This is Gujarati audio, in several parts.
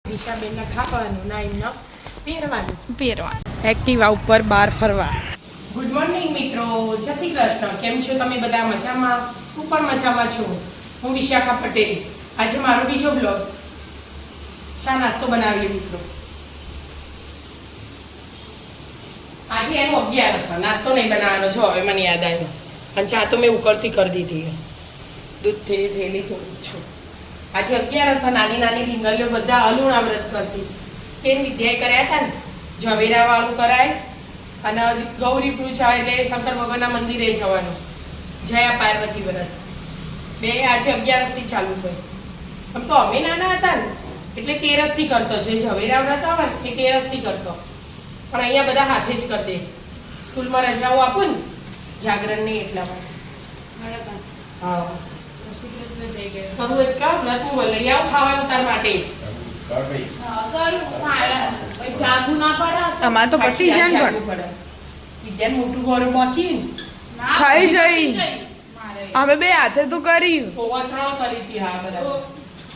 દિશાબેનને ખાવાનું નાઈને પહેરવાનું એક્ટિવા ઉપર બહાર ફરવા. ગુડ મોર્નિંગ મિત્રો, જય શ્રી કૃષ્ણ. કેમ છો તમે બધા? મજામાં? હું પણ મજામાં છું. હું વિશાખા પટેલ. આજે મારો બીજો બ્લોગ. ચા નાસ્તો બનાવીએ મિત્રો. આજે એનો 11 નાસ્તો નહીં બનાવવાનો. જો હવે મને યાદ આવ્યો, અને ચા તો મેં ઉકળતી કરી દીધી. દૂધથી થેલી થોડું છું. આજે 11 નાની નાની ઢીંગલીઓ બધા અલુણા વ્રત કરશે. કેમ વિદ્યાએ કર્યા હતા ને, ઝવેરા વાળું કરાય અને ગૌરી પૂજા એટલે શંકર ભગવાનના મંદિરે જવાનું. જયા પાર્વતી વ્રત બે આજે 11 થી ચાલુ થઈ. આમ તો અમે નાના હતા ને એટલે 13 થી કરતો. જે ઝવેરા વ્રત આવે ને એ 13 થી કરતો, પણ અહીંયા બધા હાથે જ કરી દે. સ્કૂલમાં રજાઓ આપું ને જાગરણની એટલા માટે. હા અમાર તો પતી જાય ને વિદ્યા મોટું ઘર બાકી ખાઈ જઈ અમે બે હાથે તો કરી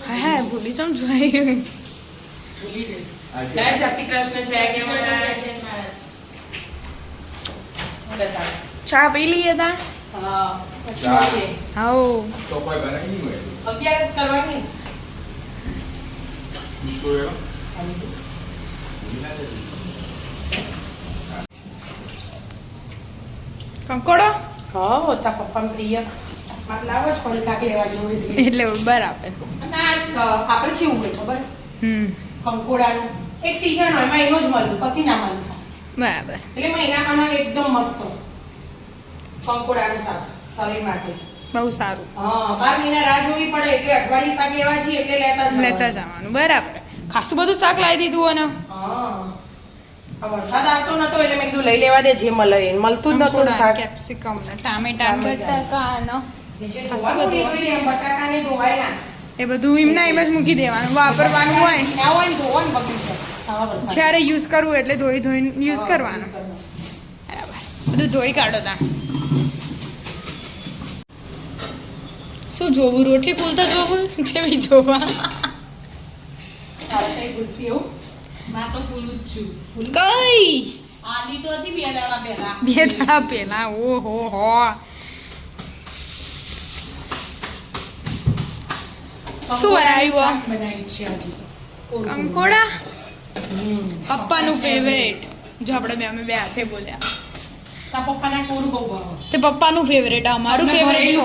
હા ભૂલી જમ જોઈ જય શ્રી કૃષ્ણ. જય ચા પી લઈએ તા હાઉ 11 કરવાની. કંકોડો હા તા પપ્પા પ્રિય લાવો જ પડે. શાક લેવા જવું એટલે બરાબર. આપણે કેવું હોય ખબર, કંકોડાનું એક સીઝન હોય એમાં એનો જ મળ્યું, પછી ના મળ્યું. બરાબર. એટલે મહિનામાં એકદમ મસ્ત કંકોડાનું શાક શરીર માટે બહુ સારું. હા 12 મહિના રાહ જોવી પડે એટલે અઠવાડિયે શાક લેવા જઈએ એટલે લેતા જવાનું. બરાબર. ખાસું બધું શાક લાવી દીધું અને હા વરસાદ આવતો નતો એટલે મેં કીધું લઈ લેવા દે, જે મળે એ મળતું જ નતું. શાક કેપ્સિકમ ને ટામેટા બટાકા ને બટાકા ને ધોવાય ના, એ બધું એમના એમ જ મૂકી દેવાનું. વાપરવાનું હોય ના હોય ને ધોવાનું બગડી જાય. જ્યારે યુઝ કરવું એટલે ધોઈને યુઝ કરવાનું. બરાબર. બધું ધોઈ કાઢો તા. શું જોવું? રોટલી ફૂલતા જોવું જેવી જોવા. કઈ બે દાડા પહેલા ઓહો હો શું બનાવ્યું? કંકોડા પપ્પાનું ફેવરેટ. જો આપણે અમે બે હાથે બોલ્યા. પપ્પાના કોરું બહુ ભાવે. તે પપ્પાનું ફેવરેટ, અમારું ફેવરેટ છો.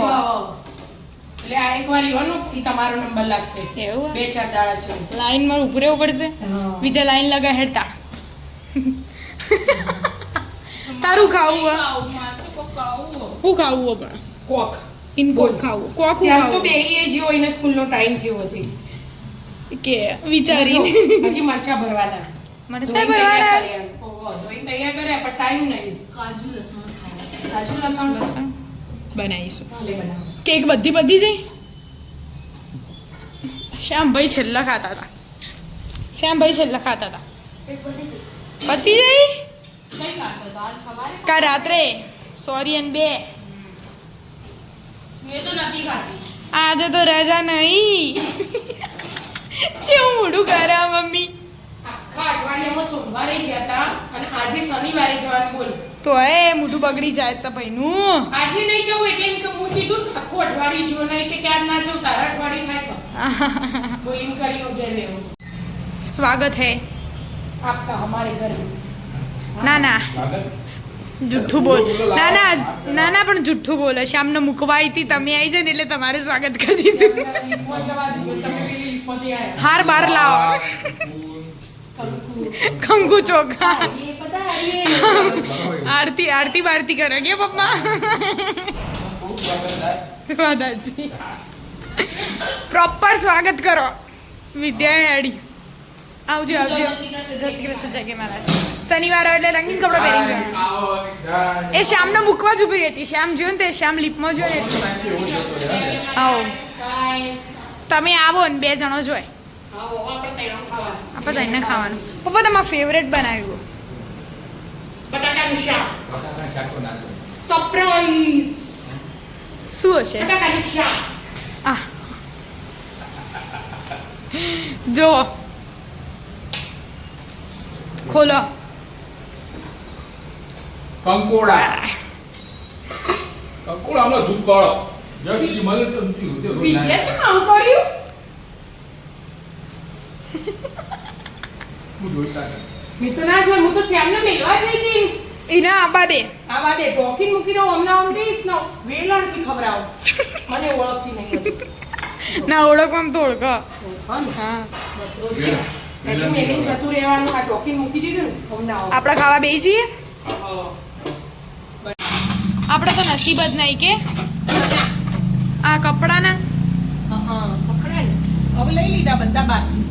એટલે આ એકવાર ઈવાનો ઈ તમારો નંબર લાગશે. એવું 2-4 દાડા છે. લાઈન માં ઉભું રહેવું પડશે. વિદ્યા લાઈન લગા હેડતા. તારું ખાવું હું ખાવું પણ કોક ઇનકોક ખાવું કોક હું તો ખાવું બે જેવો એને સ્કૂલનો ટાઈમ થયો હતી કે વિચારી હજી મરચા ભરવાના. મરચાં ભરવાના ધોઈ તૈયાર કર્યા પણ ટાઈમ નહીં. કાજુ લસણ બનાવીશું. ભલે બનાવો. કેક બધી જઈ. શ્યામભાઈ છેલ્લા ખાતા હતા. પતી જઈ કા રાત્રે સોરી એન બે આજે તો રજા નહીં. કેવું મોઢું કરે મમ્મી. આખા અઠવાડિયામાં સોમવારે ગયા હતા અને આજે શનિવારે જવાનું. બોલ તો એ મોઢું બગડી જાય છે ભાઈનું. આજે નહીં જવું એટલે એમ કે હું કીધું ને આખું અઠવાડિયું જો નહીં કે ક્યાં ના જવું, તારા અઠવાડિયું થાય છે. બોલિંગ કરી વગેરે રહેવું. સ્વાગત હે આપકા હમારે ઘર. ના જુઠ્ઠું બોલ. ના પણ જુઠ્ઠું બોલે. શ્યામને મૂકવા આવી હતી, તમે આવી જાય ને એટલે તમારે સ્વાગત કરી દીધું. હાર બાર લાવો. કંકુ ચોખા આરતી બારતી કરે કે પપ્પા. પ્રોપર સ્વાગત કરો. વિદ્યા હેડી આવજો. જય શ્રી કૃષ્ણ. જય કે મહારાજ. શનિવાર એટલે રંગીન કપડા પહેરી ગયા. એ શ્યામને મૂકવા જ ઉભી રહેતી. શ્યામ જોયું ને તે શ્યામ લીપમાં જોયું ને આવો તમે આવો ને 2 જણો જોય. આપણે તઈને ખાવાનું. પપ્પા તમારું ફેવરેટ બનાવ્યું બટાકાનું શાક. સરપ્રાઈઝ. શું હશે? બટાકાનું શાક. જો ખોલો કંકોડામાં દૂધ પાડો જ્યાં સુધી મળે તો ઊંચી ઉડે રોજ વિદ્યા લાગે. છે આવું કર્યું હું જોઈ લાગે. મેં તો ના જોયું. હું તો શ્યામને મેળવા જઈ હતી એને આબા દે આ વાતે ટોકીન મૂકીને હમણાં આમ દઈશ ને વેલણથી ખવડાવો મને ઓળખતી નહીં હજુ. ના ઓળખવામાં તો ઓળખ હા ને? હા બસ રોજ એટલું મેલીને જતું રહેવાનું. આ ટોકીન મૂકી દીધું ને હમણાં આવો. આપણે ખાવા બે છીએ હા. આપણે તો નસીબ જ નહીં કે આ કપડાના હા, પકડ્યા ને. હવે લઈ લીધા બધા બાકી.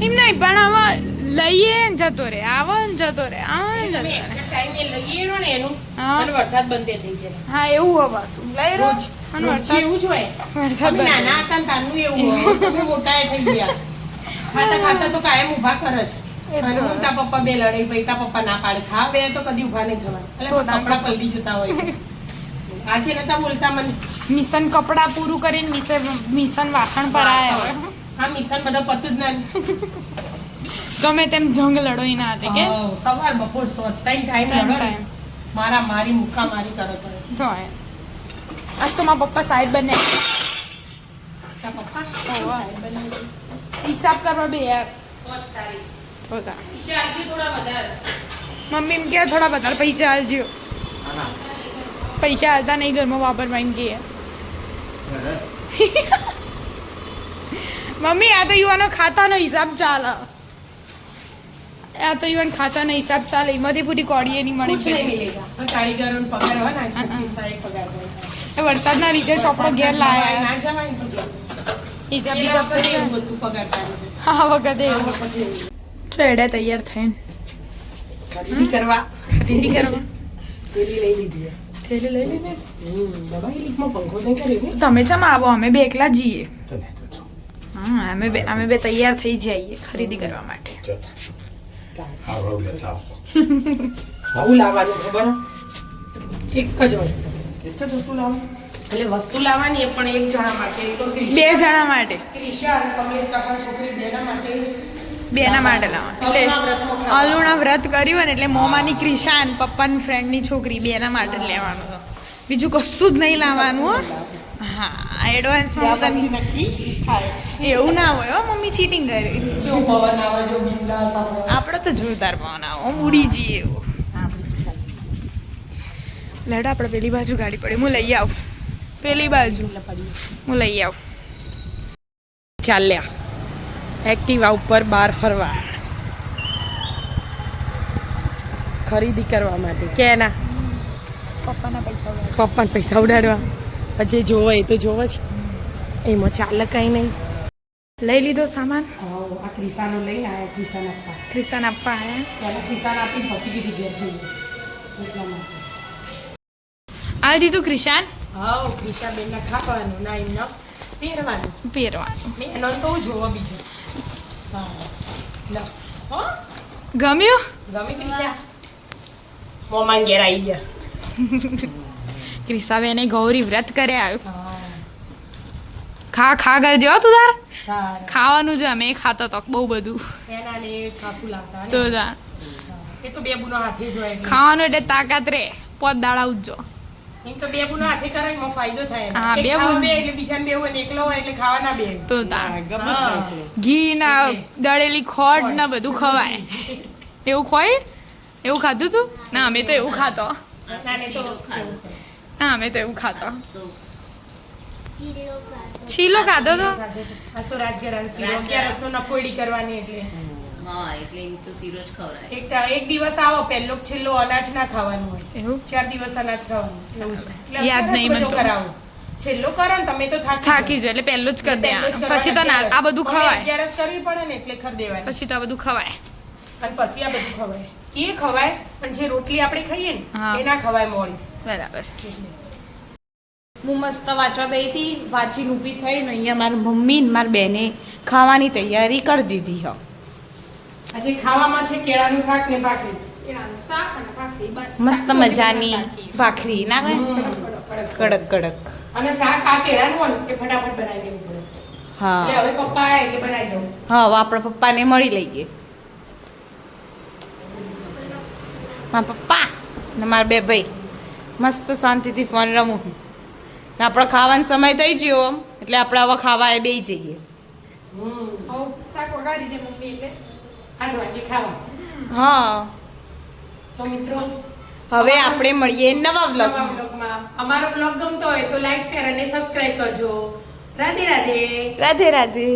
એમ નહીં પણ આમાં લઈએ ને જતો રે આવો ને જતો રે આવે ને જતો તમે રે exact time એ લઈ આવ્યો ને એનું હા. અને વરસાદ બંધ થઈ જાય. હા એવું હવે શું લઈ રોજ અને રોજ વરસાદ એવું જ હોય. વરસાદ અમે બંધ. નાના હતા ને તારનું એવું હોય. તમે મોટા એ થઈ ગયા. ખાતા ખાતા તો કાયમ ઊભા કરે છે. એ તો અને હું તાર પપ્પા બે લડે પછી તાર પપ્પા ના પાડે. ખા બે તો કદી ઊભા નહીં થવાય. તો એટલે તાર કપડા પલટી જતા હોય. આજે નતા બોલતા મને. મિશન કપડા પૂરું કરીને મિશન વાસણ પર આયા હા, મિશન બધા પતું જ નહીં. ગમે તેમ જંગ લડો એના હાથે કે હા, સવાર બપોર ત્રણ ટાઈમ ત્રણ લડો ને. time. મારા મારી મુક્કા મારી કરો કરે. તો આજ તો મારા પપ્પા સાહેબ બને તાર પપ્પા હોવે. સાહેબ બની. હિસાબ કરવા બે યાર તો જ તારી. તો તાર. વિશાલજી થોડા વધારે. મમ્મી એમ કે થોડા વધારે પૈસા આલજો પૈસા આલતા નહીં ઘરમાં વાપરવા એમ કે મમ્મી આ તો યુવાનો ખાતાનો હિસાબ ચાલે આ તો યુવાન ખાતાનો હિસાબ ચાલે એમાંથી પૂરી કોડીએ નહીં કુછ નહીં મળી મિલેગા. અને કારીગરોનો પગાર હોય ને આજ હા, 25 તારીખ પગાર હોય. વરસાદના લીધે ચોપડો ઘેર લાયા ના જવાય ને તો ઘેર. હિસાબ પેલા હિસાબ વખતે એવું કરી બધું પગાર ચાલે. હા વખતે આ એવું વખતે એવું. છેડે તૈયાર થઈને ખરીદી કરવા. ખરીદી કરવા થેલી લઈ લીધી. થેલી લઈ લીધી દબાઈ લીધમાં પંખો નહીં કર્યો ને. તમે ચમ આવો અમે બે એકલા જઈએ તને તો જો. હા અમે બે તૈયાર થઈ જઈએ ખરીદી કરવા માટે જો. આવ આવ લેતા આવો. આવું લાવવાનું ખબર હે? એક જ વસ્તુ. એક જ વસ્તુ લાવવાની. એટલે વસ્તુ લાવવાની એ પણ એક જણા માટે. એક તો બે જણા માટે ક્રિશા અને કમલેશ કાકાની છોકરી બેના માટે. બેના માટે લાવવાનું અરુણા વ્રતમાં એટલે ખાવાનું. અલુણા વ્રત કર્યું ને એટલે મોમાની ક્રિશાન પપ્પાની ફ્રેન્ડની છોકરી બેના માટે જ લેવાનું હતું. બીજું કશું જ નહીં લાવવાનું હો. હા એડવાન્સમાં ત્યાં તમે પછી નક્કી થાય. એવું ના હોય હો મમ્મી ચીટિંગ કરી જો પવન આવે, જો બિંદાસ આવે. આપણે તો જોરદાર પવન આવો ઉડી જઈએ એવું લેડો આપણે પેલી બાજુ ગાડી પડી હું લઈ આવું પેલી બાજુ હું લઈ આવું ચાલ્યા એક્ટિવા ઉપર બહાર ફરવા ખરીદી કરવા માટે કે ના પપ્પાના પૈસા ઉડાડો. પપ્પાને પૈસા ઉડાડવા પછી જોવો એ તો જોવો જ એમાં ચાલે કઈ નહીં. લઈ લીધો સામાન આ ક્રિસાનો લઈને આવ્યા. ક્રિસાને આપવા ક્રિશાન આપવા આયા પહેલા ક્રિસાને આપી પછી કીધી ઘેર જઈએ એટલા માટે. આવી દીધું ક્રિશાન હા ક્રિશા બેનને ખાવાનું ના એમને પહેરવાનું. પહેરવાનું મેં એનો તો જોવો બીજું. હા લો હો ગમ્યું ગમી ક્રિશા મોમાન ઘેર આવી ગયા. ક્રિશાબેને ગૌરી વ્રત કરે આવ્યું હા ખા કરજો હો તું તાર સારું. ખાવાનું છે અમે ખાતો તો બહુ બધું એના ને ખાસું લાવતા તો ને. તાર એ તો બે બુનો હાથે જ હોય એટલે. ખાવાનું એટલે તાકાત રે પોત દાડા ઉજજો એમ તો બે બુનો હાથે કરે એમાં ફાયદો થાય ને. હા, એક બે ખાવા બુનો. બે એટલે બીજાને બે હોય ને એકલો હોય એટલે ખાવા ના બે. તો તાર હા. ઘી ના દળેલી ખોટ ના બધું ખવાય એવું ખવાય એવું ખાધું તું ના અમે તો એવું ખાતો ના, ને તો ના અમે તો એવું ખાતો છીલો ખાધો તો આ તો રાજગરાન શીરો. અગિયારસનો નકોરડી કરવાની એટલે. હા એટલે એમ તો શીરો જ ખવડાય એક દિવસ આવો પહેલો કે છેલ્લો અનાજ ના ખાવાનું હોય. એવું 4 દિવસ અનાજ ખાવાનું એવું છે. એટલે યાદ અગિયારસ નહીં મને બધો તો. કરાવો. છેલ્લો કરો ને તમે તો થાકી જો એટલે પહેલું જ કરી દે પહેલો જ કરવાનો પછી તો ના આ બધું અગિયારસ. ખવાય અગિયારસ કરવી પડે ને એટલે ખર દેવાની. પછી તો આ બધું ખવાય અને પછી આ બધું ખવાય. એ ખવાય પણ જે રોટલી આપણે ખાઈએ ને હા. એ ના ખવાય મોડી. બરાબર હું મસ્ત વાંચવા બેઠી હતી વાંચીને ઊભી થઈ ને અહીંયા મારી મમ્મી ને મારી બેને ખાવાની તૈયારી કરી દીધી હ આજે ખાવામાં છે કેળાનું શાક ને ભાખરી. મસ્ત મજાની ભાખરી ના ગઈ કડક કડક અને શાક આ કેળાનું હોય ને કે ફટાફટ બનાવી દેવું પડે. હા એટલે હવે પપ્પા આયા એટલે બનાવી દઉં. હા હવે આપણા પપ્પાને મળી લઈએ મારા પપ્પા ને મારા બે ભાઈ મસ્ત શાંતિથી ફોન રમું ને આપણો ખાવાનો સમય થઈ ગયો એટલે આપણે હવે ખાવા એ બેસી જઈએ શાક વગાડી દે મમ્મી એટલે 8 વાગે ખાવા. હા તો મિત્રો હવે આપણે મળીએ નવા વ્લોગ નવા vlogમાં. અમારો બ્લોગ ગમતો હોય તો લાઈક શેર અને સબસ્ક્રાઇબ કરજો. રાધે રાધે. રાધે રાધે